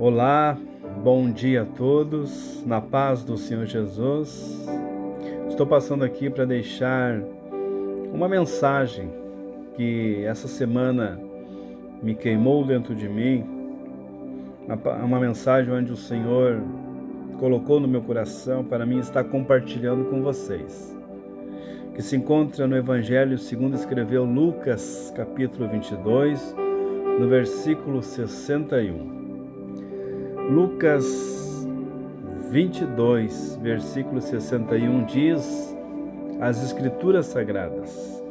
Olá, bom dia a todos, na paz do Senhor Jesus. Estou passando aqui para deixar uma mensagem que essa semana me queimou dentro de mim, uma mensagem onde o Senhor colocou no meu coração para mim estar compartilhando com vocês, que se encontra no Evangelho segundo escreveu Lucas, capítulo 22, no versículo 61. Lucas 22, versículo 61 diz as Escrituras Sagradas: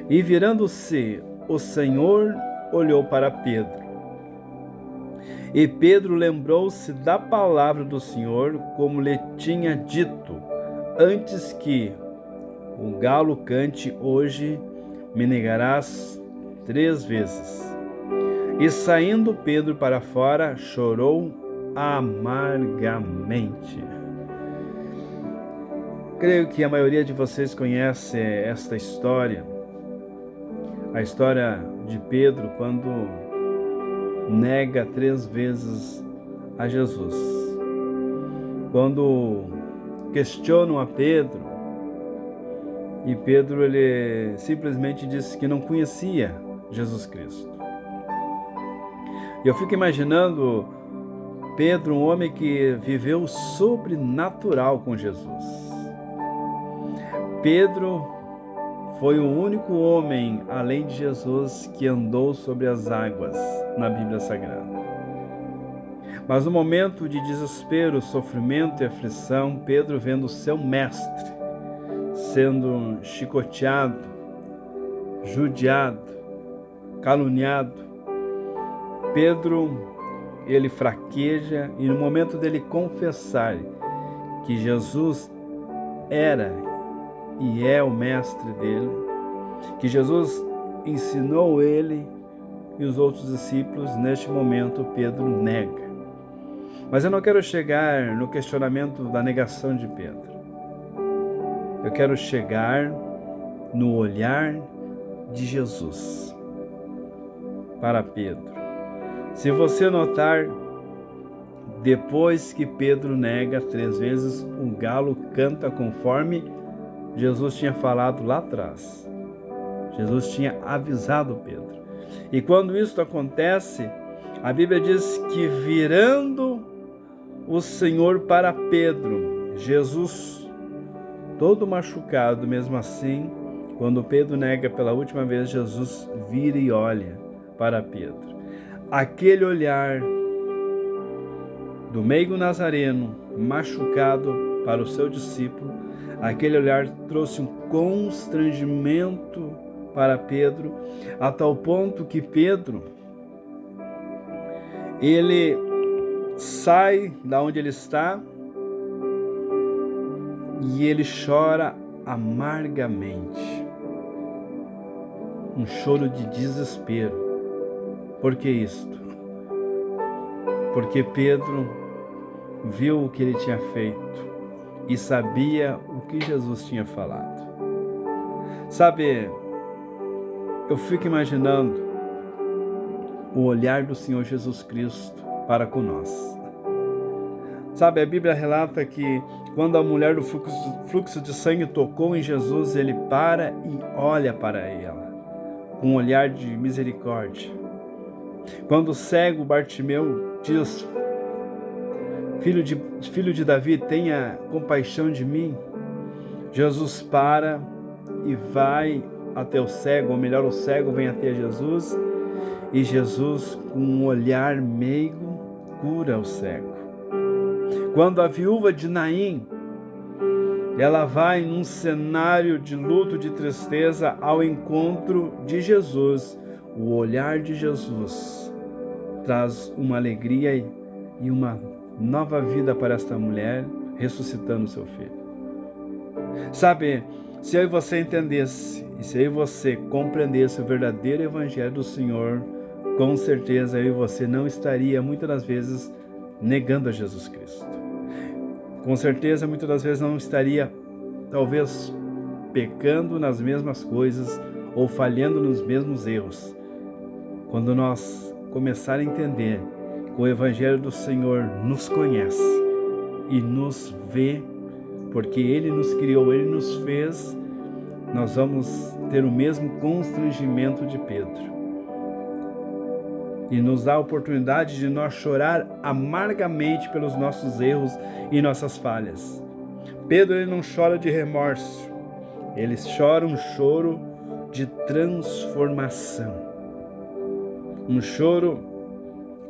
E virando-se o Senhor, olhou para Pedro. E Pedro lembrou-se da palavra do Senhor, como lhe tinha dito: Antes que o galo cante, hoje me negarás 3 vezes. E saindo Pedro para fora, chorou amargamente. Creio que a maioria de vocês conhece esta história, a história de Pedro quando nega 3 vezes a Jesus. Quando questionam a Pedro, e Pedro ele simplesmente disse que não conhecia Jesus Cristo. E eu fico imaginando Pedro, um homem que viveu o sobrenatural com Jesus. Pedro foi o único homem, além de Jesus, que andou sobre as águas na Bíblia Sagrada. Mas no momento de desespero, sofrimento e aflição, Pedro, vendo seu mestre sendo chicoteado, judiado, caluniado, Pedro ele fraqueja, e no momento dele confessar que Jesus era e é o mestre dele, que Jesus ensinou ele e os outros discípulos, neste momento Pedro nega. Mas eu não quero chegar no questionamento da negação de Pedro. Eu quero chegar no olhar de Jesus para Pedro. Se você notar, depois que Pedro nega 3 vezes, o galo canta conforme Jesus tinha falado lá atrás. Jesus tinha avisado Pedro. E quando isso acontece, a Bíblia diz que virando o Senhor para Pedro, Jesus, todo machucado, mesmo assim, quando Pedro nega pela última vez, Jesus vira e olha para Pedro. Aquele olhar do meigo nazareno machucado para o seu discípulo, aquele olhar trouxe um constrangimento para Pedro, a tal ponto que Pedro, ele sai da onde ele está e ele chora amargamente, um choro de desespero. Por que isto? Porque Pedro viu o que ele tinha feito e sabia o que Jesus tinha falado. Sabe, eu fico imaginando o olhar do Senhor Jesus Cristo para com nós. Sabe, a Bíblia relata que quando a mulher do fluxo de sangue tocou em Jesus, ele para e olha para ela com um olhar de misericórdia. Quando o cego Bartimeu diz: Filho de Davi, tenha compaixão de mim, Jesus para e vai até o cego, ou melhor, o cego vem até Jesus, e Jesus, com um olhar meigo, cura o cego. Quando a viúva de Naim, ela vai num cenário de luto, de tristeza, ao encontro de Jesus, o olhar de Jesus traz uma alegria e uma nova vida para esta mulher, ressuscitando seu filho. Sabe, se eu e você entendesse, e se eu e você compreendesse o verdadeiro evangelho do Senhor, com certeza eu e você não estaria muitas das vezes negando a Jesus Cristo. Com certeza muitas das vezes não estaria talvez pecando nas mesmas coisas ou falhando nos mesmos erros. Quando nós começar a entender com o Evangelho do Senhor, nos conhece e nos vê, porque Ele nos criou, Ele nos fez, nós vamos ter o mesmo constrangimento de Pedro. E nos dá a oportunidade de nós chorar amargamente pelos nossos erros e nossas falhas. Pedro, ele não chora de remorso, ele chora um choro de transformação. Um choro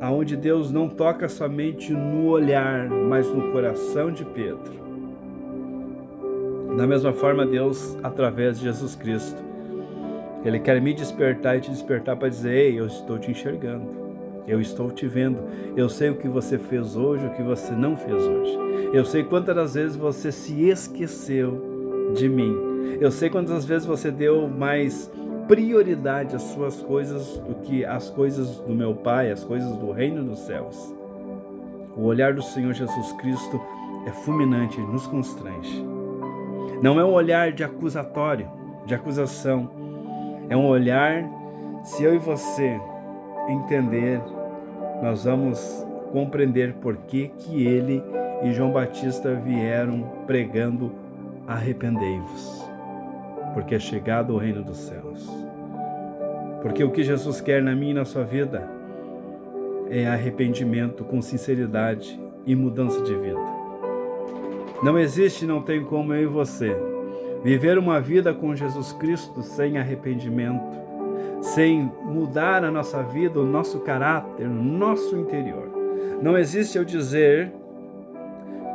onde Deus não toca somente no olhar, mas no coração de Pedro. Da mesma forma, Deus, através de Jesus Cristo, Ele quer me despertar e te despertar para dizer: ei, eu estou te enxergando, eu estou te vendo, eu sei o que você fez hoje, o que você não fez hoje. Eu sei quantas das vezes você se esqueceu de mim. Eu sei quantas vezes você deu mais prioridade às suas coisas do que às coisas do meu Pai, as coisas do reino dos céus. O olhar do Senhor Jesus Cristo é fulminante, nos constrange. Não é um olhar de acusatório, de acusação. É um olhar, se eu e você entender, nós vamos compreender por que ele e João Batista vieram pregando: arrependei-vos, porque é chegado o reino dos céus. Porque o que Jesus quer na minha e na sua vida é arrependimento com sinceridade e mudança de vida. Não existe, não tem como eu e você viver uma vida com Jesus Cristo sem arrependimento, sem mudar a nossa vida, o nosso caráter, o nosso interior. Não existe eu dizer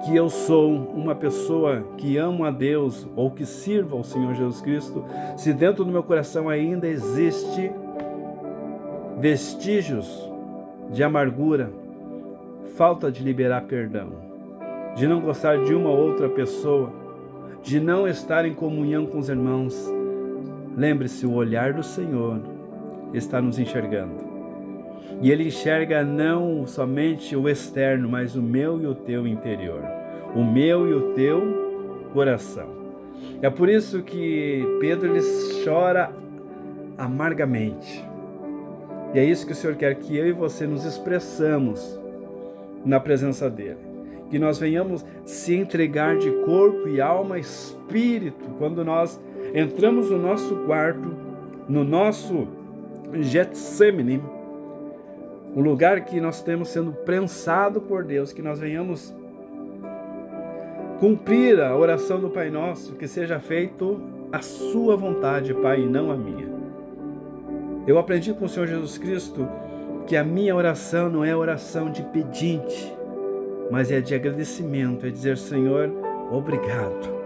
que eu sou uma pessoa que amo a Deus ou que sirva ao Senhor Jesus Cristo, se dentro do meu coração ainda existe vestígios de amargura, falta de liberar perdão, de não gostar de uma ou outra pessoa, de não estar em comunhão com os irmãos. Lembre-se, o olhar do Senhor está nos enxergando. E Ele enxerga não somente o externo, mas o meu e o teu interior, o meu e o teu coração. É por isso que Pedro ele chora amargamente. E é isso que o Senhor quer que eu e você nos expressamos na presença dEle. Que nós venhamos se entregar de corpo e alma e espírito quando nós entramos no nosso quarto, no nosso Getsemane, o lugar que nós temos sendo prensado por Deus, que nós venhamos cumprir a oração do Pai Nosso, que seja feito a sua vontade, Pai, e não a minha. Eu aprendi com o Senhor Jesus Cristo que a minha oração não é oração de pedinte, mas é de agradecimento, é dizer: Senhor, obrigado.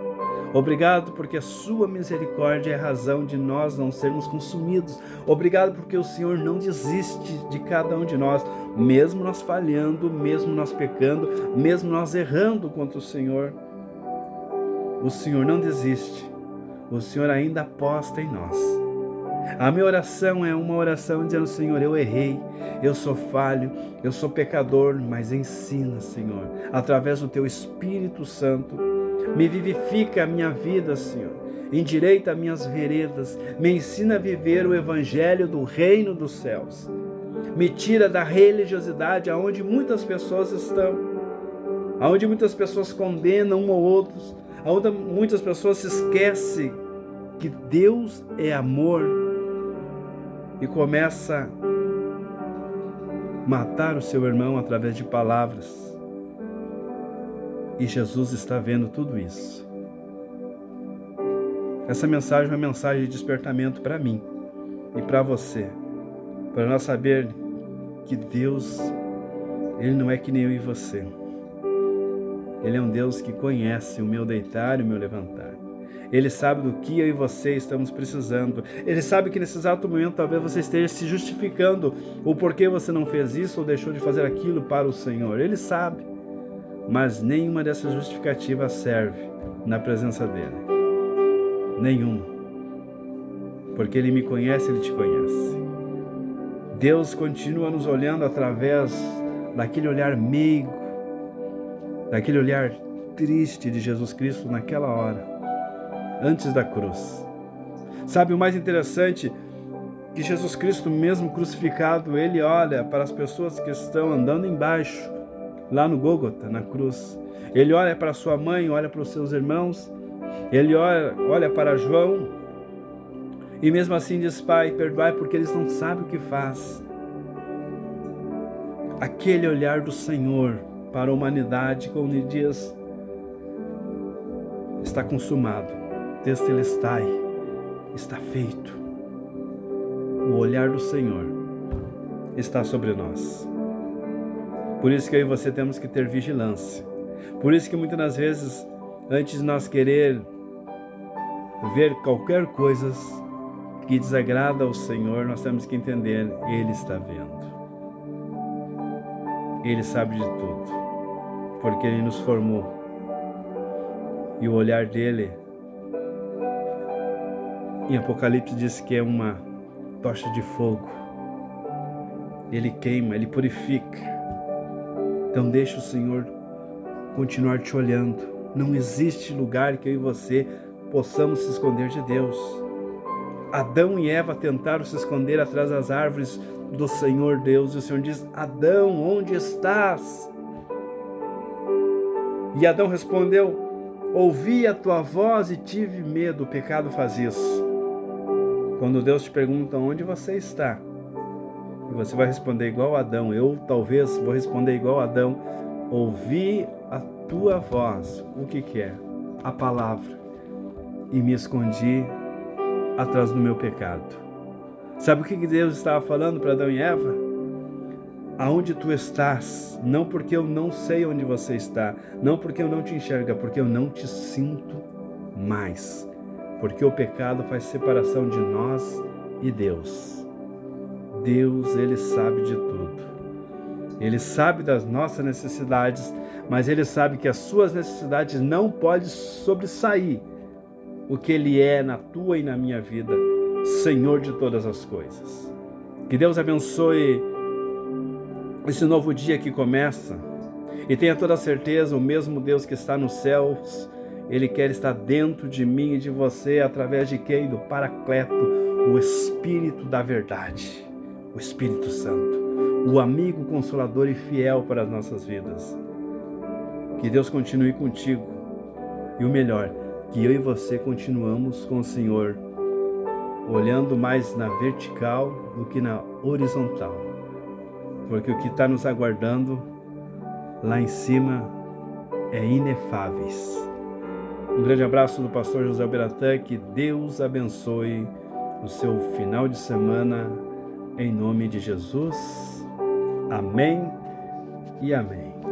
Obrigado porque a sua misericórdia é a razão de nós não sermos consumidos. Obrigado porque o Senhor não desiste de cada um de nós, mesmo nós falhando, mesmo nós pecando, mesmo nós errando contra o Senhor. O Senhor não desiste. O Senhor ainda aposta em nós. A minha oração é uma oração dizendo: Senhor, eu errei, eu sou falho, eu sou pecador, mas ensina, Senhor, através do Teu Espírito Santo, me vivifica a minha vida, Senhor, endireita as minhas veredas, me ensina a viver o Evangelho do Reino dos Céus, me tira da religiosidade aonde muitas pessoas estão, aonde muitas pessoas condenam um ou outros, aonde muitas pessoas se esquecem que Deus é amor e começa a matar o seu irmão através de palavras. E Jesus está vendo tudo isso. Essa mensagem é uma mensagem de despertamento para mim e para você, para nós saber que Deus, Ele não é que nem eu e você. Ele é um Deus que conhece o meu deitar e o meu levantar. Ele sabe do que eu e você estamos precisando. Ele sabe que nesse exato momento talvez você esteja se justificando o porquê você não fez isso ou deixou de fazer aquilo para o Senhor. Ele sabe, mas nenhuma dessas justificativas serve na presença dEle. Nenhuma. Porque Ele me conhece, Ele te conhece. Deus continua nos olhando através daquele olhar meigo, daquele olhar triste de Jesus Cristo naquela hora, antes da cruz. Sabe o mais interessante? que Jesus Cristo, mesmo crucificado, ele olha para as pessoas que estão andando embaixo, lá no Gólgota, na cruz. Ele olha para sua mãe, olha para os seus irmãos, ele olha para João e mesmo assim diz: Pai, perdoai porque eles não sabem o que faz. Aquele olhar do Senhor para a humanidade, quando ele diz: está consumado, tetelestai, está feito. O olhar do Senhor está sobre nós. Por isso que eu e você temos que ter vigilância. Por isso que muitas das vezes, antes de nós querer ver qualquer coisa que desagrada ao Senhor, nós temos que entender: Ele está vendo. Ele sabe de tudo, porque Ele nos formou. E o olhar dele, em Apocalipse diz que é uma tocha de fogo. Ele queima, Ele purifica. Então deixa o Senhor continuar te olhando. Não existe lugar que eu e você possamos se esconder de Deus. Adão e Eva tentaram se esconder atrás das árvores do Senhor Deus. E o Senhor diz: Adão, onde estás? E Adão respondeu: ouvi a tua voz e tive medo. O pecado faz isso. Quando Deus te pergunta onde você está, e você vai responder igual a Adão, eu talvez vou responder igual a Adão: ouvi a tua voz. O que é? A palavra. E me escondi atrás do meu pecado. Sabe o que Deus estava falando para Adão e Eva? Aonde tu estás, não porque eu não sei onde você está, não porque eu não te enxergo, porque eu não te sinto mais. Porque o pecado faz separação de nós e Deus. Deus, Ele sabe de tudo. Ele sabe das nossas necessidades, mas Ele sabe que as suas necessidades não podem sobressair o que Ele é na tua e na minha vida, Senhor de todas as coisas. Que Deus abençoe esse novo dia que começa, e tenha toda a certeza, o mesmo Deus que está nos céus, Ele quer estar dentro de mim e de você, através de quem? Do Paracleto, o Espírito da verdade, o Espírito Santo, o amigo consolador e fiel para as nossas vidas. Que Deus continue contigo, e o melhor, que eu e você continuamos com o Senhor, olhando mais na vertical do que na horizontal, porque o que está nos aguardando lá em cima é inefáveis. Um grande abraço do pastor José Beratã, que Deus abençoe o seu final de semana, em nome de Jesus. Amém e amém.